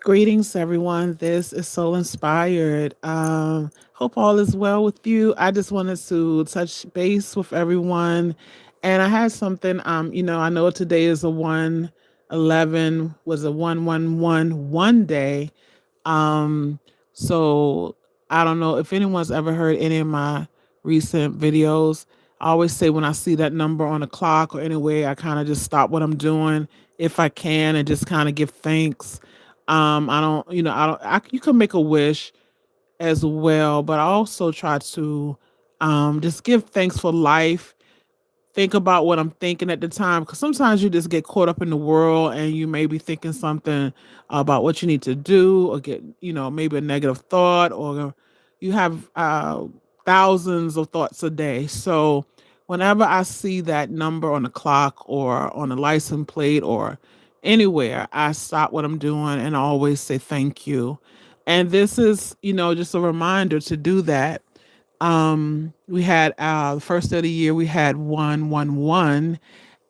Greetings, everyone. This is Soul Inspired. Hope all is well with you. I just wanted to touch base with everyone, and I had something. I know today is a 111 was a 111 day. Um, so I don't know if anyone's ever heard any of my recent videos. I always say when I see that number on the clock or anywhere, I kind of just stop what I'm doing if I can and just kind of give thanks. I don't, I don't. You can make a wish as well, but I also try to just give thanks for life, think about what I'm thinking at the time because sometimes you just get caught up in the world and you may be thinking something about what you need to do or get, maybe a negative thought or you have thousands of thoughts a day. So whenever I see that number on the clock or on a license plate or anywhere, I stop what I'm doing and I always say thank you. And this is, just a reminder to do that. We had the first of the year we had 111,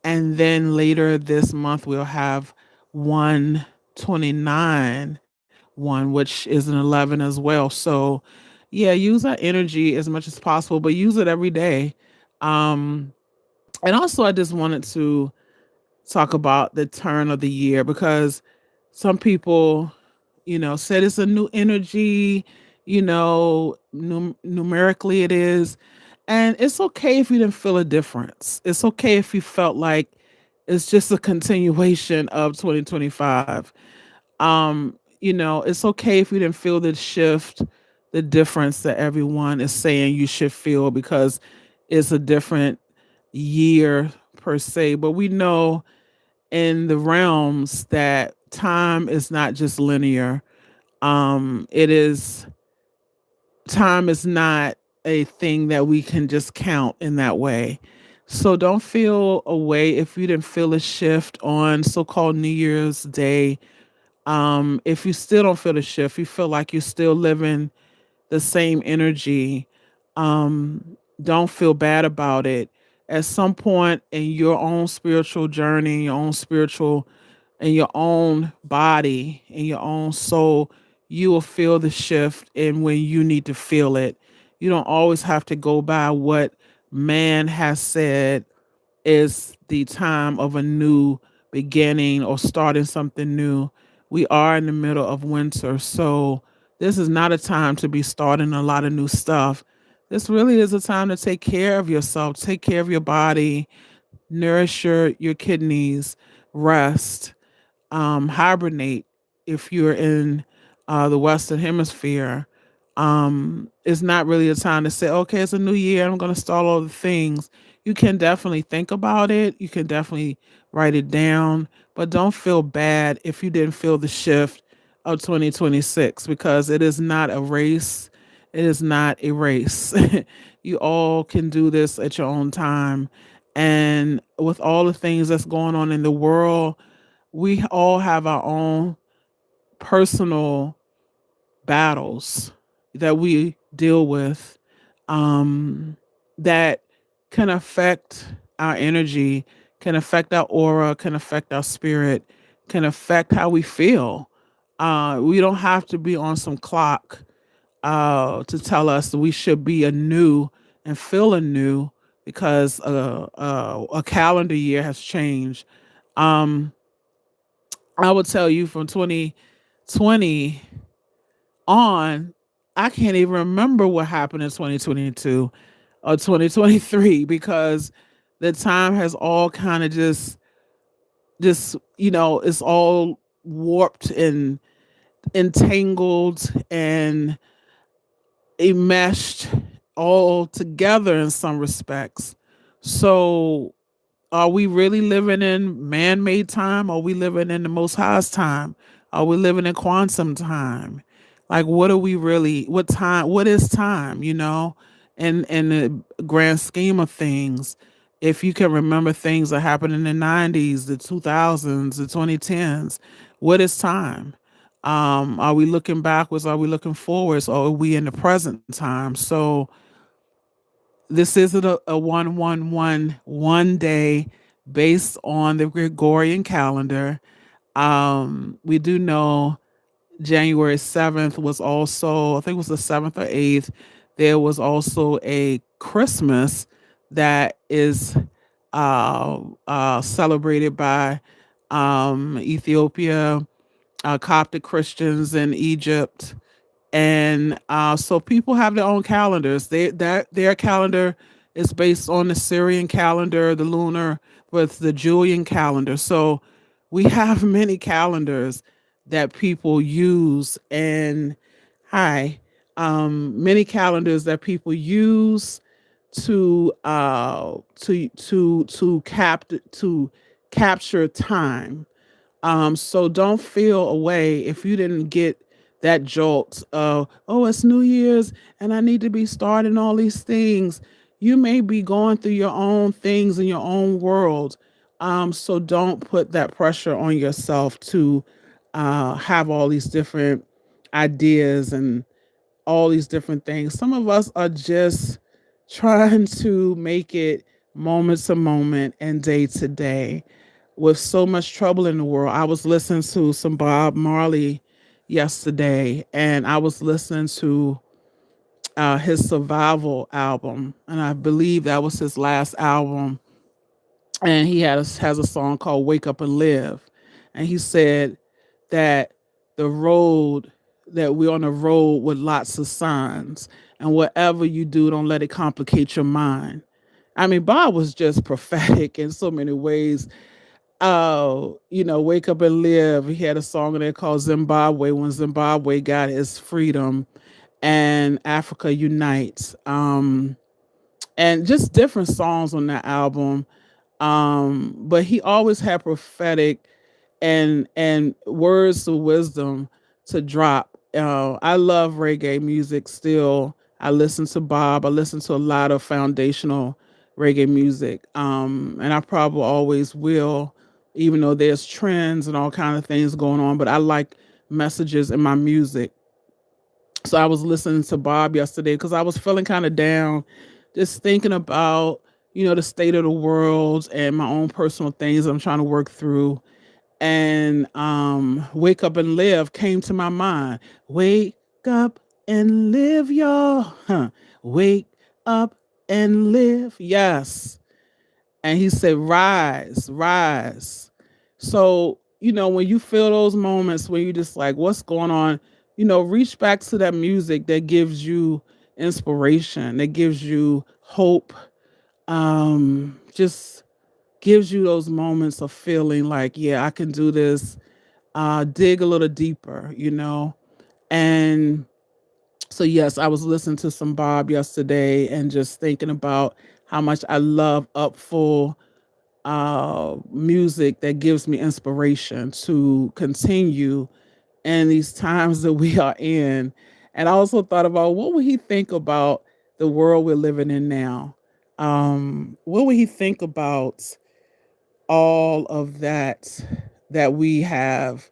and then later this month we'll have 129 one, which is an 11 as well. So yeah, use that energy as much as possible, but use it every day. um and also I just wanted to talk about the turn of the year because some people, said it's a new energy, numerically it is. And it's okay if you didn't feel a difference. It's okay if you felt like it's just a continuation of 2025. It's okay if you didn't feel the shift, the difference that everyone is saying you should feel because it's a different year per se. But we know in the realms that time is not just linear. It is time is not a thing that we can just count in that way. So don't feel a way if you didn't feel a shift on so-called New Year's Day. If you still don't feel the shift, you feel like you're still living the same energy. Don't feel bad about it. At some point in your own spiritual journey, your own spiritual in your own body, in your own soul, you will feel the shift and when you need to feel it. You don't always have to go by what man has said is the time of a new beginning or starting something new. We are in the middle of winter, so this is not a time to be starting a lot of new stuff. This really is a time to take care of yourself, take care of your body, nourish your kidneys, rest, hibernate if you're in the Western Hemisphere. It's not really a time to say, okay, it's a new year, I'm going to start all the things. You can definitely think about it. You can definitely write it down, but don't feel bad if you didn't feel the shift of 2026 because it is not a race. It is not a race. You all can do this at your own time. And with all the things that's going on in the world, we all have our own personal battles that we deal with, um, that can affect our energy, can affect our aura, can affect our spirit, can affect how we feel. We don't have to be on some clock to tell us that we should be anew and feel anew because a calendar year has changed. Um, I would tell you from 2020 on, I can't even remember what happened in 2022 or 2023 because the time has all kind of just it's all warped and entangled and enmeshed all together in some respects. So are we really living in man-made time? Are we living in the Most High's time? Are we living in quantum time? Like, what are we really? What time? What is time? In the grand scheme of things, if you can remember things that happened in the '90s, the 2000s, the 2010s, what is time? Are we looking backwards? Are we looking forwards? Or are we in the present time? So this isn't a 111 day based on the Gregorian calendar. We do know January 7th was also, I think it was the 7th or 8th, there was also a Christmas that is celebrated by Ethiopia, Coptic Christians in Egypt, and so people have their own calendars. Their calendar is based on the Syrian calendar, the lunar, with the Julian calendar. So we have many calendars that people use, and hi, many calendars that people use to capture time. So don't feel away if you didn't get that jolt of, oh, it's New Year's and I need to be starting all these things. You may be going through your own things in your own world. So don't put that pressure on yourself to have all these different ideas and all these different things. Some of us are just trying to make it moment to moment and day to day with so much trouble in the world. I was listening to some Bob Marley yesterday, and I was listening to his Survival album, and I believe that was his last album. And he has a song called "Wake Up and Live," and he said that the road that we're on a road with lots of signs, and whatever you do, don't let it complicate your mind. I mean, Bob was just prophetic in so many ways. Wake up and live. He had a song in there called Zimbabwe, when Zimbabwe got its freedom, and Africa Unites. And just different songs on that album. But he always had prophetic and words of wisdom to drop. I love reggae music still. I listen to Bob. I listen to a lot of foundational reggae music, and I probably always will, even though there's trends and all kind of things going on. But I like messages in my music. So I was listening to Bob yesterday because I was feeling kind of down, just thinking about the state of the world and my own personal things I'm trying to work through. And Wake Up and Live came to my mind. Wake up and live, y'all. Huh. Wake up and live. Yes. And he said, rise, rise. So, when you feel those moments when you just like, what's going on, reach back to that music that gives you inspiration, that gives you hope, just gives you those moments of feeling like, yeah, I can do this. Dig a little deeper. And so, yes, I was listening to some Bob yesterday and just thinking about how much I love upful music that gives me inspiration to continue in these times that we are in. And I also thought about what would he think about the world we're living in now? What would he think about all of that we have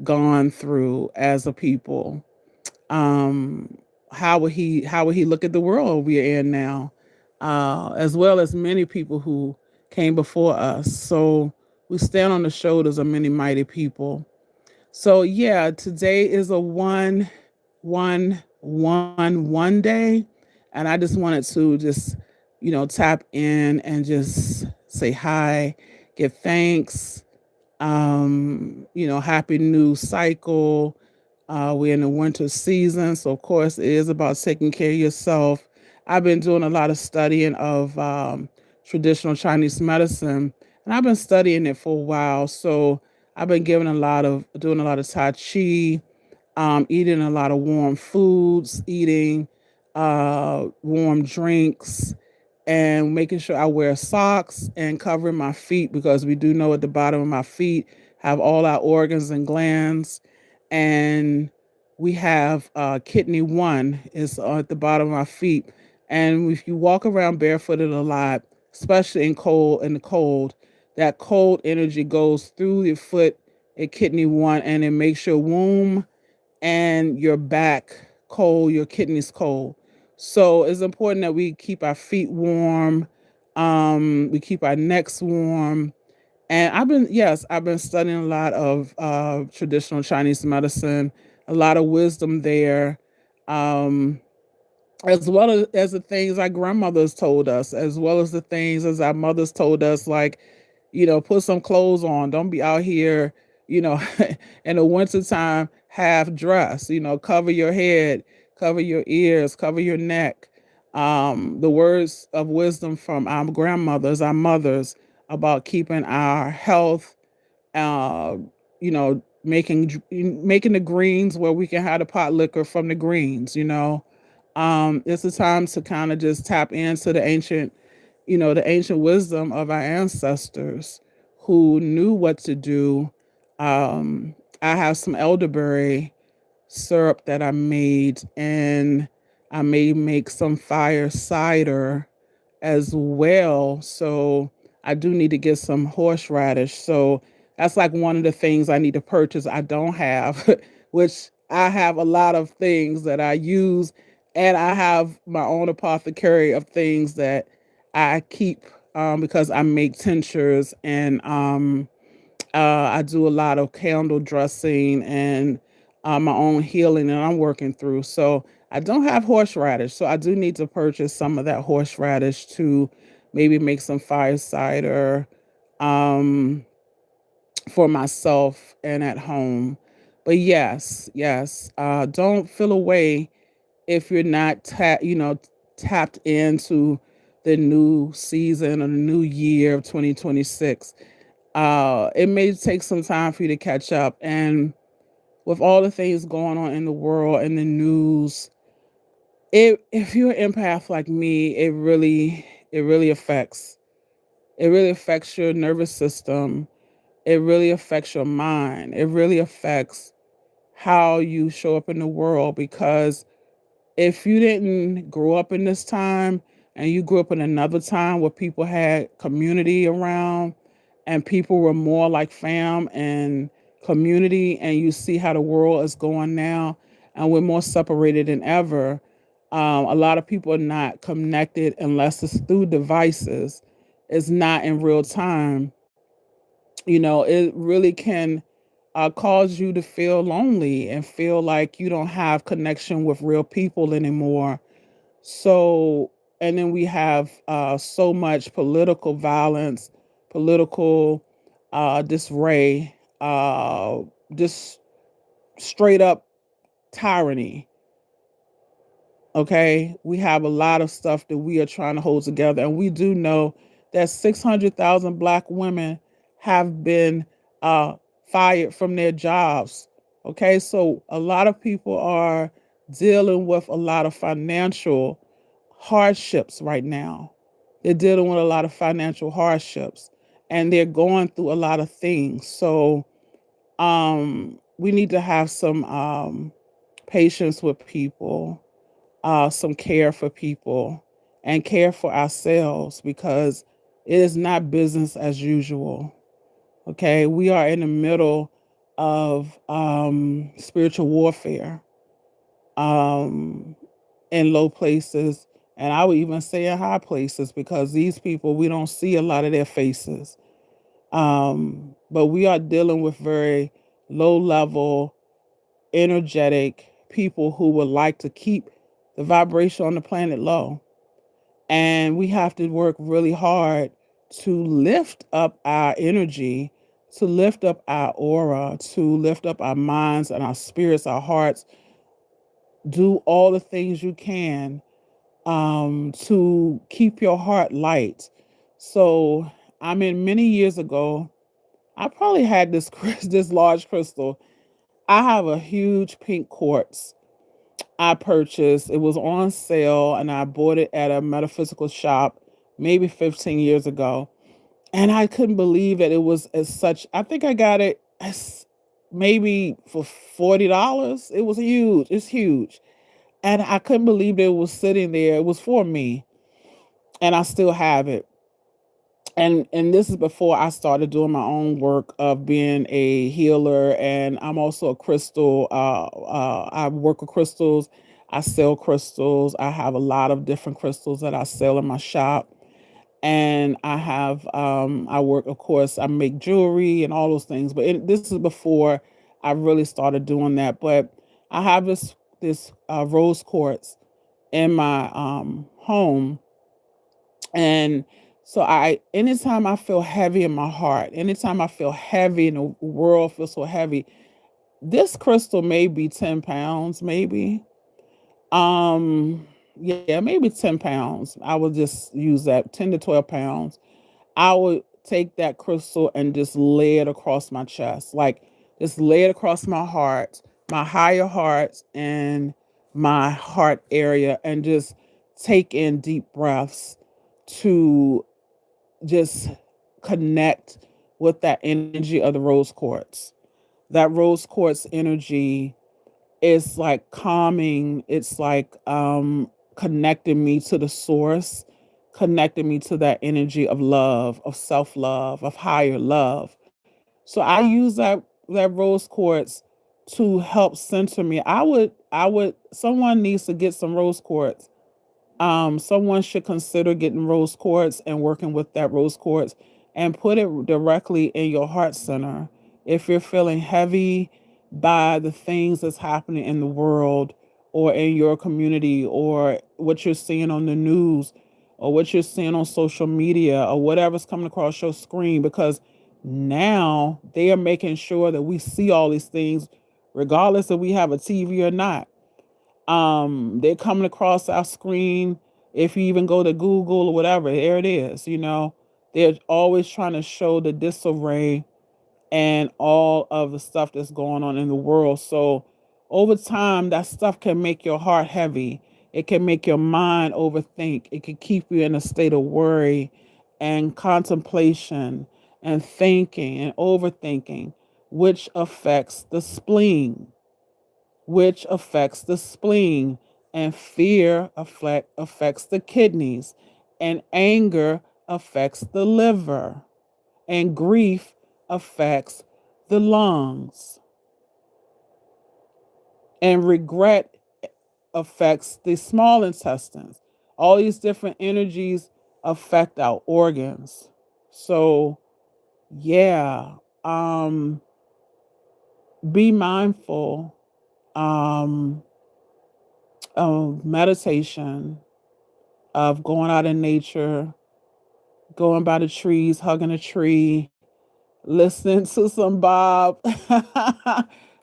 gone through as a people? um how would he look at the world we're in now, as well as many people who came before us? So we stand on the shoulders of many mighty people. So yeah, today is a one day, and I just wanted to just tap in and just say hi, give thanks. Happy new cycle. We're in the winter season, so of course it is about taking care of yourself. I've been doing a lot of studying of traditional Chinese medicine, and I've been studying it for a while. So I've been doing a lot of Tai Chi, eating a lot of warm foods, eating warm drinks, and making sure I wear socks and covering my feet, because we do know at the bottom of my feet have all our organs and glands. And we have kidney one is at the bottom of our feet. And if you walk around barefooted a lot, especially in the cold, that cold energy goes through your foot at kidney one, and it makes your womb and your back cold, your kidneys cold. So it's important that we keep our feet warm, we keep our necks warm. And I've been studying a lot of traditional Chinese medicine. a lot of wisdom there. Um, as well as the things our grandmothers told us, as well as the things as our mothers told us, like, put some clothes on. Don't be out here, you know, in the wintertime, half dressed, cover your head, cover your ears, cover your neck. The words of wisdom from our grandmothers, our mothers, about keeping our health, making the greens where we can have the pot liquor from the greens. It's a time to kind of just tap into the ancient wisdom of our ancestors who knew what to do. I have some elderberry syrup that I made, and I may make some fire cider as well. So I do need to get some horseradish. So that's like one of the things I need to purchase. I don't have, which I have a lot of things that I use, and I have my own apothecary of things that I keep, because I make tinctures, and I do a lot of candle dressing and my own healing, and I'm working through. So I don't have horseradish, so I do need to purchase some of that horseradish to maybe make some fire cider, um, for myself and at home. But yes, yes, don't feel away if you're not tapped into the new season or the new year of 2026. It may take some time for you to catch up, and with all the things going on in the world and the news, if you're an empath like me, it really affects your nervous system. It really affects your mind. It really affects how you show up in the world, because if you didn't grow up in this time and you grew up in another time where people had community around and people were more like fam and community, and you see how the world is going now and we're more separated than ever. A lot of people are not connected unless it's through devices. It's not in real time. It really can cause you to feel lonely and feel like you don't have connection with real people anymore. So, and then we have so much political violence, political disarray, just straight up tyranny. Okay, we have a lot of stuff that we are trying to hold together, and we do know that 600,000 Black women have been uh, fired from their jobs. Okay, so a lot of people are dealing with a lot of financial hardships right now. They're dealing with a lot of financial hardships, and they're going through a lot of things. So we need to have some patience with people, some care for people, and care for ourselves, because it is not business as usual. Okay, we are in the middle of spiritual warfare, um, in low places, and I would even say in high places, because these people, we don't see a lot of their faces. But we are dealing with very low level, energetic people who would like to keep the vibration on the planet low. And we have to work really hard to lift up our energy, to lift up our aura, to lift up our minds and our spirits, our hearts. Do all the things you can to keep your heart light. So, I mean, many years ago, I probably had this this large crystal. I have a huge pink quartz I purchased. It was on sale, and I bought it at a metaphysical shop maybe 15 years ago. And I couldn't believe that it was as such. I think I got it as maybe for $40. It was huge. It's huge. And I couldn't believe that it was sitting there. It was for me, and I still have it. And this is before I started doing my own work of being a healer, and I'm also a crystal. I work with crystals. I sell crystals. I have a lot of different crystals that I sell in my shop, and I work, of course, I make jewelry and all those things. But this is before I really started doing that. But I have this rose quartz in my home, and so I anytime I feel heavy in my heart, anytime I feel heavy and the world feels so heavy, this crystal may be 10 pounds, maybe. Yeah, maybe 10 pounds. I would just use that 10 to 12 pounds. I would take that crystal and just lay it across my chest, like just lay it across my heart, my higher heart, and my heart area, and just take in deep breaths to just connect with that energy of the rose quartz. That rose quartz energy is like calming. It's like connecting me to the source, connecting me to that energy of love, of self-love, of higher love. So I use that rose quartz to help center me. I would someone needs to get some rose quartz. Someone should consider getting rose quartz and working with that rose quartz and put it directly in your heart center. If you're feeling heavy by the things that's happening in the world or in your community or what you're seeing on the news or what you're seeing on social media or whatever's coming across your screen, because now they are making sure that we see all these things regardless if we have a TV or not. They're coming across our screen. If you even go to Google or whatever, there it is. They're always trying to show the disarray and all of the stuff that's going on in the world. So over time, that stuff can make your heart heavy. It can make your mind overthink. It can keep you in a state of worry and contemplation and thinking and overthinking, which affects the spleen, and fear affects the kidneys, and anger affects the liver, and grief affects the lungs, and regret affects the small intestines. All these different energies affect our organs. So, yeah, um, be mindful um, of meditation, of going out in nature, going by the trees, hugging a tree, listening to some Bob,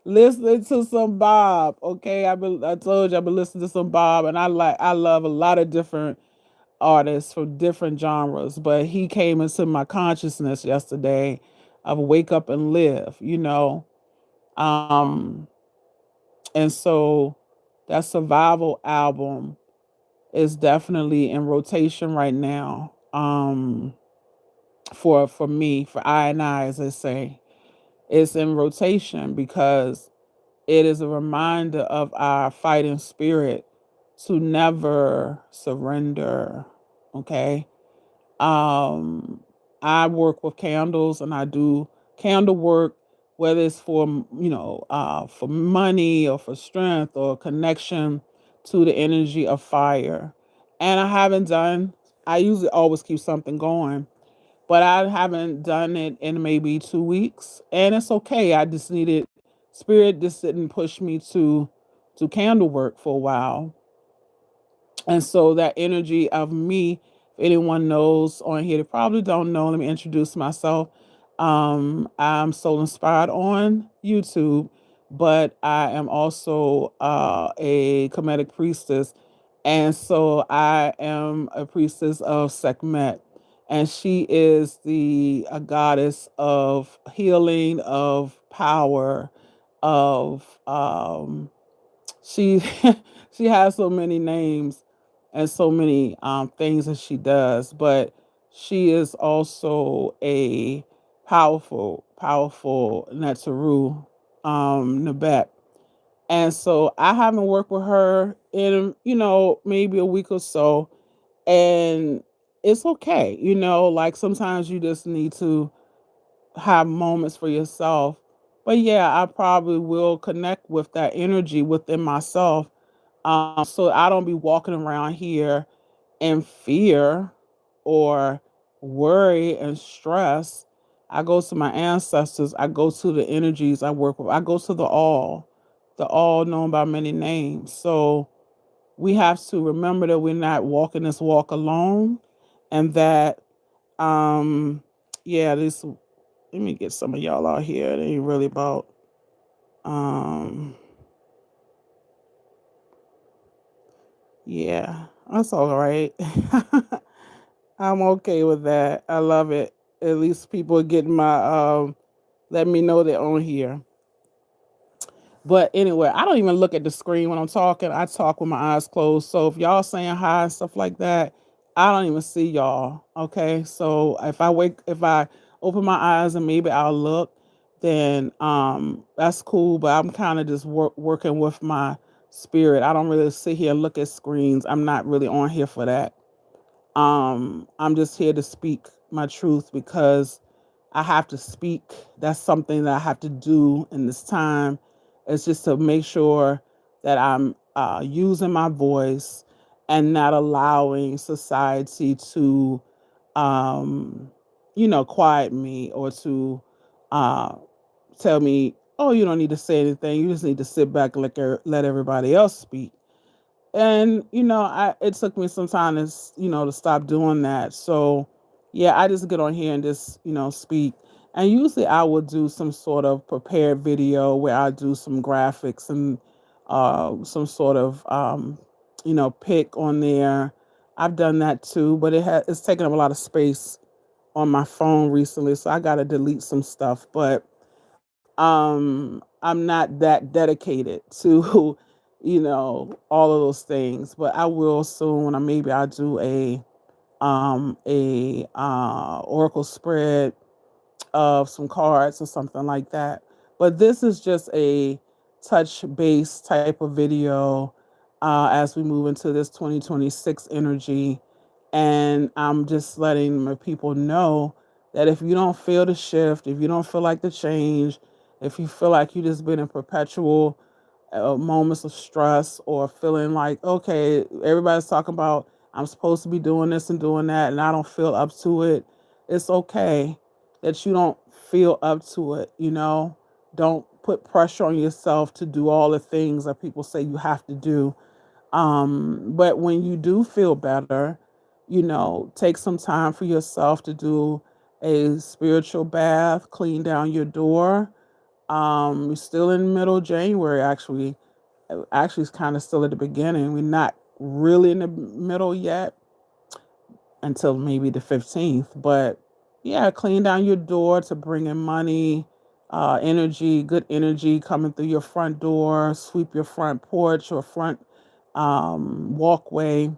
listening to some Bob. Okay, I told you I've been listening to some Bob, and I love a lot of different artists from different genres, but he came into my consciousness yesterday of Wake Up and Live. Um, and so that survival album is definitely in rotation right now. For me, for I and I, as I say, it's in rotation because it is a reminder of our fighting spirit to never surrender. Okay. Um, I work with candles and I do candle work, whether it's for money or for strength or connection to the energy of fire. And I usually always keep something going, but I haven't done it in maybe 2 weeks, and it's okay. I just needed spirit just didn't push me to candle work for a while, and so that energy of me, if anyone knows on here, they probably don't know. Let me introduce myself. I'm Soul Inspired on YouTube, but I am also a Kemetic priestess. And so I am a priestess of Sekhmet. And she is the a goddess of healing, of power, of she she has so many names and so many things that she does, but she is also a powerful Netzeru Nabet. And so I haven't worked with her in, maybe a week or so. And it's okay. Like sometimes you just need to have moments for yourself. But yeah, I probably will connect with that energy within myself, so I don't be walking around here in fear or worry and stress. I go to my ancestors, I go to the energies I work with, I go to the all. the all known by many names. So we have to remember that we're not walking this walk alone, and that yeah, this let me get some of y'all out here. It ain't really about um yeah, that's all right. I'm okay with that. I love it. At least people are getting my let me know they're on here. But anyway, I don't even look at the screen when I'm talking. I talk with my eyes closed. So if y'all saying hi and stuff like that, I don't even see y'all. Okay. So if I open my eyes and maybe I'll look, then that's cool. But I'm kind of just working with my spirit. I don't really sit here and look at screens. I'm not really on here for that. I'm just here to speak my truth because I have to speak. That's something that I have to do in this time. It's just to make sure that I'm using my voice and not allowing society to, um, quiet me or to uh, tell me, oh, you don't need to say anything. You just need to sit back and let everybody else speak. And I it took me some time to to stop doing that. So yeah, I just get on here and just speak. And usually I will do some sort of prepared video where I do some graphics and some sort of pic on there. I've done that too, but it's taken up a lot of space on my phone recently, so I got to delete some stuff. But I'm not that dedicated to all of those things, but I will soon. Or maybe I'll do a oracle spread of some cards or something like that. But this is just a touch base type of video as we move into this 2026 energy. And I'm just letting my people know that if you don't feel the shift, if you don't feel like the change, if you feel like you just been in perpetual moments of stress or feeling like, okay, everybody's talking about I'm supposed to be doing this and doing that, and I don't feel up to it, it's okay that you don't feel up to it, Don't put pressure on yourself to do all the things that people say you have to do. But when you do feel better, take some time for yourself to do a spiritual bath, clean down your door. We're still in middle January, actually. Actually, it's kind of still at the beginning. We're not really in the middle yet until maybe the 15th. But yeah, clean down your door to bring in money, energy, good energy coming through your front door, sweep your front porch or front walkway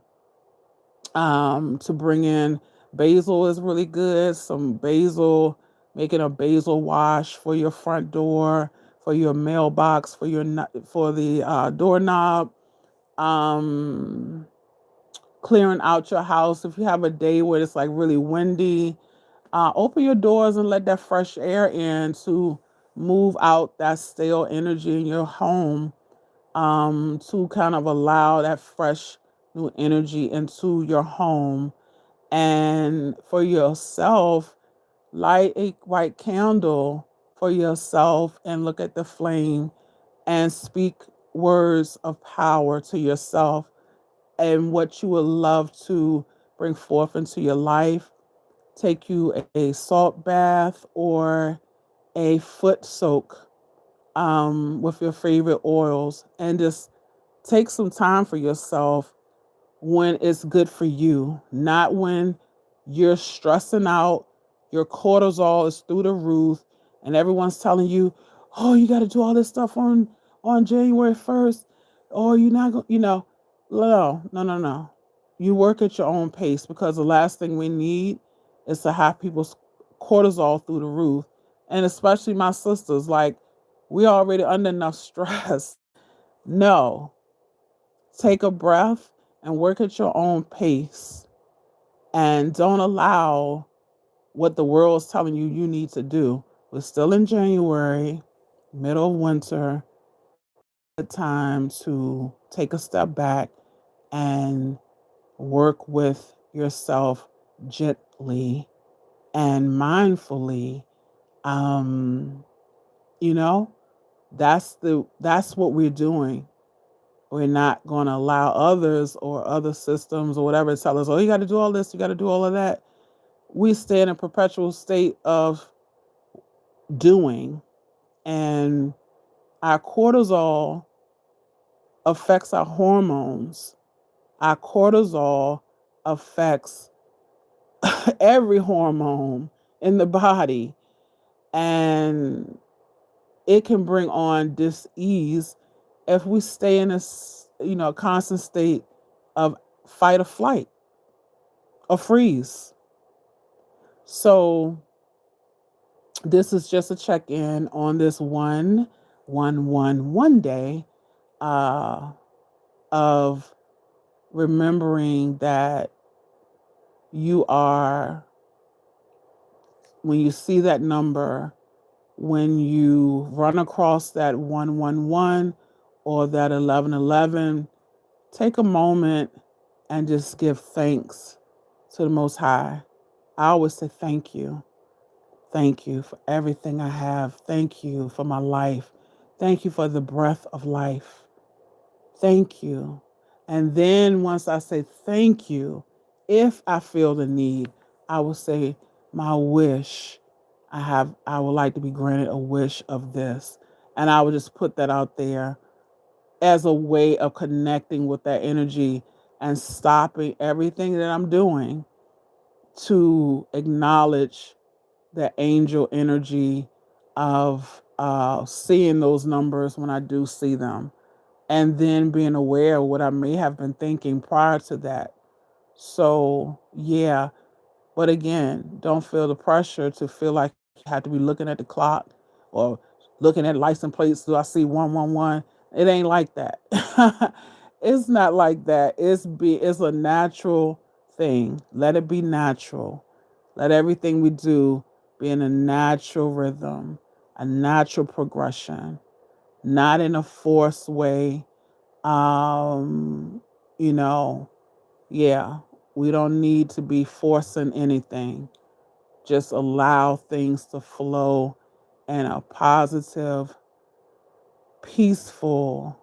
to bring in. Basil is really good. Some basil, making a basil wash for your front door, for your mailbox, for the doorknob. Um, Clearing out your house. If you have a day where it's like really windy, open your doors and let that fresh air in to move out that stale energy in your home, to kind of allow that fresh new energy into your home. And for yourself, light a white candle for yourself and look at the flame and speak words of power to yourself and what you would love to bring forth into your life. Take you a salt bath or a foot soak with your favorite oils, and just take some time for yourself when it's good for you, not when you're stressing out, your cortisol is through the roof, and everyone's telling you, "Oh, you got to do all this stuff on January 1st, or you're not going, no, no, no, no. You work at your own pace because the last thing we need is to have people's cortisol through the roof, and especially my sisters. Like, we already under enough stress. No, take a breath and work at your own pace, and don't allow what the world's telling you you need to do. We're still in January, middle of winter, a time to take a step back and work with yourself gently and mindfully. Um, you know, That's what we're doing. We're not going to allow others or other systems or whatever to tell us, oh, you got to do all this, you got to do all of that. We stay in a perpetual state of doing, and our cortisol affects our hormones. Our cortisol affects every hormone in the body, and it can bring on dis-ease if we stay in a constant state of fight or flight or freeze. So this is just a check-in on this 1-1-1-1 day, uh, of remembering that you are, when you see that number, when you run across that 111 or that 1111, take a moment and just give thanks to the Most High. I always say thank you. Thank you for everything I have. Thank you for my life. Thank you for the breath of life. Thank you. And then once I say thank you, if I feel the need, I will say, my wish, I would like to be granted a wish of this. And I would just put that out there as a way of connecting with that energy and stopping everything that I'm doing to acknowledge the angel energy of seeing those numbers when I do see them, and then being aware of what I may have been thinking prior to that. So, yeah, but again, don't feel the pressure to feel like you have to be looking at the clock or looking at license plates. Do I see 111? It ain't like that. It's not like that. It's a natural thing. Let it be natural. Let everything we do be in a natural rhythm, a natural progression, not in a forced way. Um, you know, yeah, we don't need to be forcing anything. Just allow things to flow in a positive, peaceful,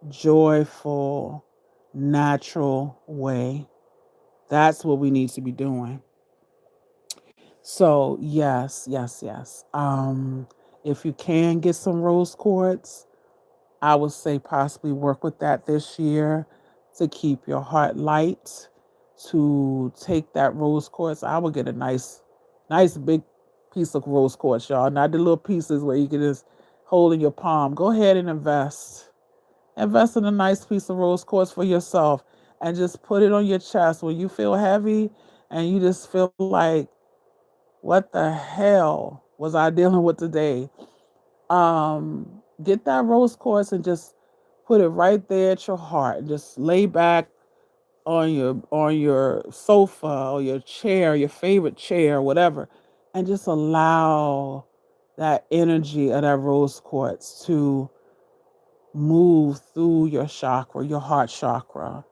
joyful, natural way. That's what we need to be doing. So, yes, yes, yes. If you can get some rose quartz, I would say possibly work with that this year to keep your heart light, to take that rose quartz. I would get a nice big piece of rose quartz, y'all. Not the little pieces where you can just hold in your palm. Go ahead and invest. Invest in a nice piece of rose quartz for yourself and just put it on your chest when you feel heavy and you just feel like, what the hell was I dealing with today? Get that rose quartz and just put it right there at your heart. Just lay back on your sofa or your chair, your favorite chair, whatever, and just allow that energy of that rose quartz to move through your chakra, your heart chakra.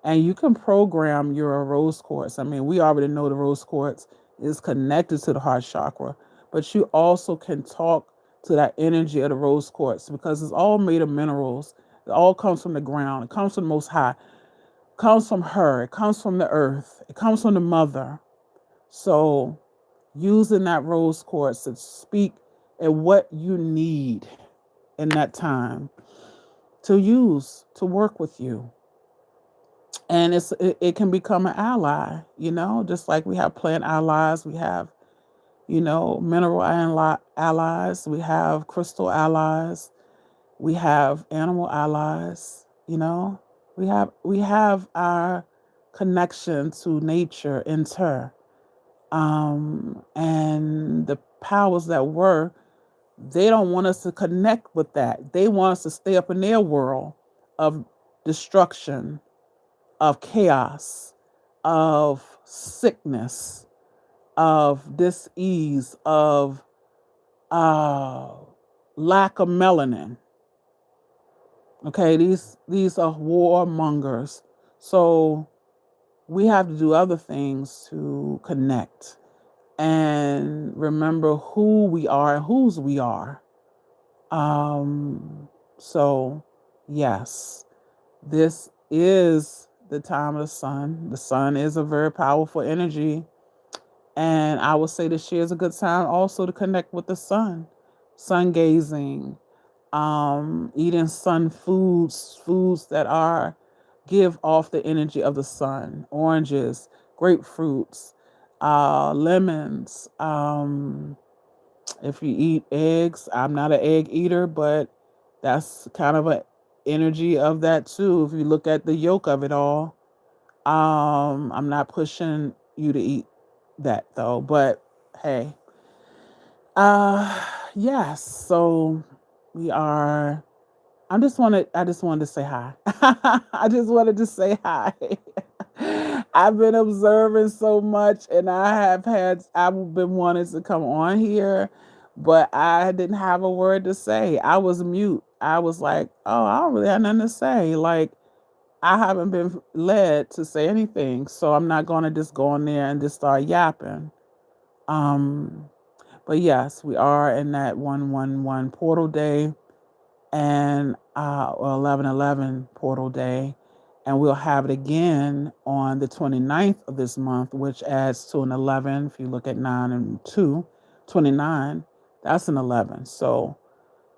And you can program your rose quartz. I mean, we already know the rose quartz is connected to the heart chakra, but you also can talk to that energy of the rose quartz because it's all made of minerals. It all comes from the ground. It comes from the Most High. It comes from her. It comes from the earth. It comes from the mother. So using that rose quartz to speak at what you need in that time to use to work with you, and it can become an ally, just like we have plant allies, we have, mineral allies, we have crystal allies, we have animal allies, we have our connection to nature inter, and the powers that were, they don't want us to connect with that. They want us to stay up in their world of destruction, of chaos, of sickness, of dis-ease, of uh, lack of melanin. Okay, these are warmongers. So we have to do other things to connect and remember who we are and whose we are. So yes, this is the time of the sun. The sun is a very powerful energy. And I would say this year is a good time also to connect with the sun, sun gazing, eating sun foods, foods that are give off the energy of the sun, oranges, grapefruits, lemons. If you eat eggs, I'm not an egg eater, but that's kind of a energy of that too. If you look at the yolk of it all, I'm not pushing you to eat that though, but hey, uh, yes. So we are. I just wanted to say hi. I just wanted to say hi. I've been observing so much, and I've been wanting to come on here, but I didn't have a word to say. I was mute. I was like, oh, I don't really have nothing to say. Like, I haven't been led to say anything, so I'm not going to just go on there and just start yapping. Um, but yes, we are in that 111 portal day and or 1111 portal day, and we'll have it again on the 29th of this month, which adds to an 11. If you look at 9 and 2, 29, that's an 11. So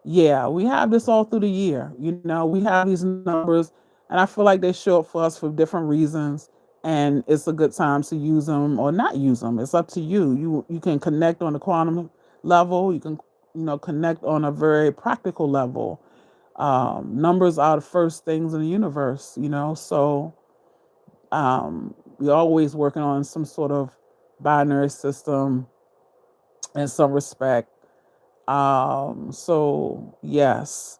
yeah, we have this all through the year. You know, we have these numbers, and I feel like they show up for us for different reasons. And it's a good time to use them or not use them. It's up to you. You can connect on the quantum level. You can, connect on a very practical level. Numbers are the first things in the universe. So we're always working on some sort of binary system in some respect. So yes,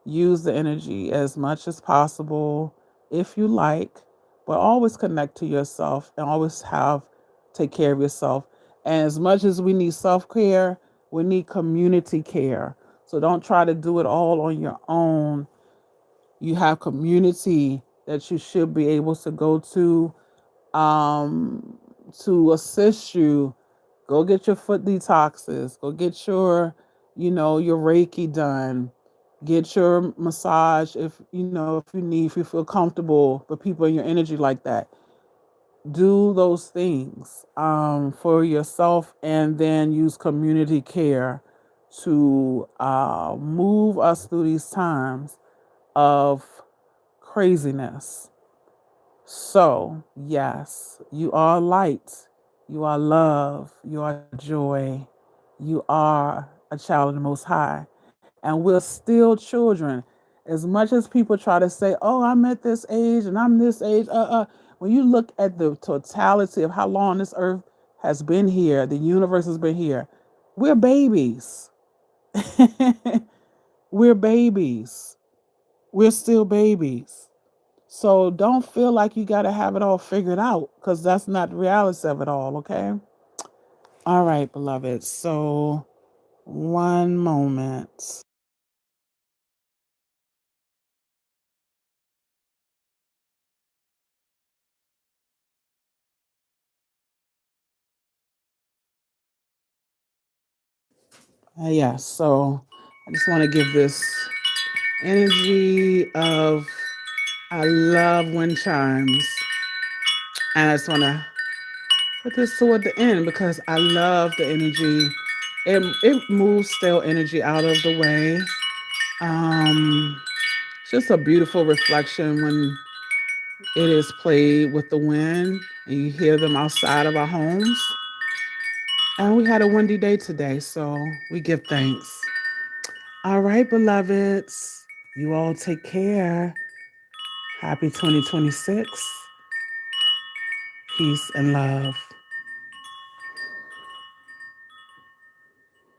use the energy as much as possible if you like, but always connect to yourself and always take care of yourself. And as much as we need self-care, we need community care. So don't try to do it all on your own. You have community that you should be able to go um to assist you. Go get your foot detoxes, go get your reiki done, get your massage if you feel comfortable for people in your energy like that. Do those things for yourself, and then use community care to move us through these times of craziness. So, yes, you are light, you are love, you are joy, you are a child of the Most High, and we're still children. As much as people try to say, oh, I'm at this age and I'm this age, when you look at the totality of how long this earth has been here, the universe has been here, we're babies. We're babies. We're still babies. So don't feel like you got to have it all figured out, because that's not the reality of it all, okay? All right, beloved. So one moment. Yeah, so I just want to give this energy of I love wind chimes. And I just want to put this toward the end because I love the energy. It moves stale energy out of the way. Um, it's just a beautiful reflection when it is played with the wind and you hear them outside of our homes. And we had a windy day today, so we give thanks. All right, beloveds, you all take care. Happy 2026. Peace and love.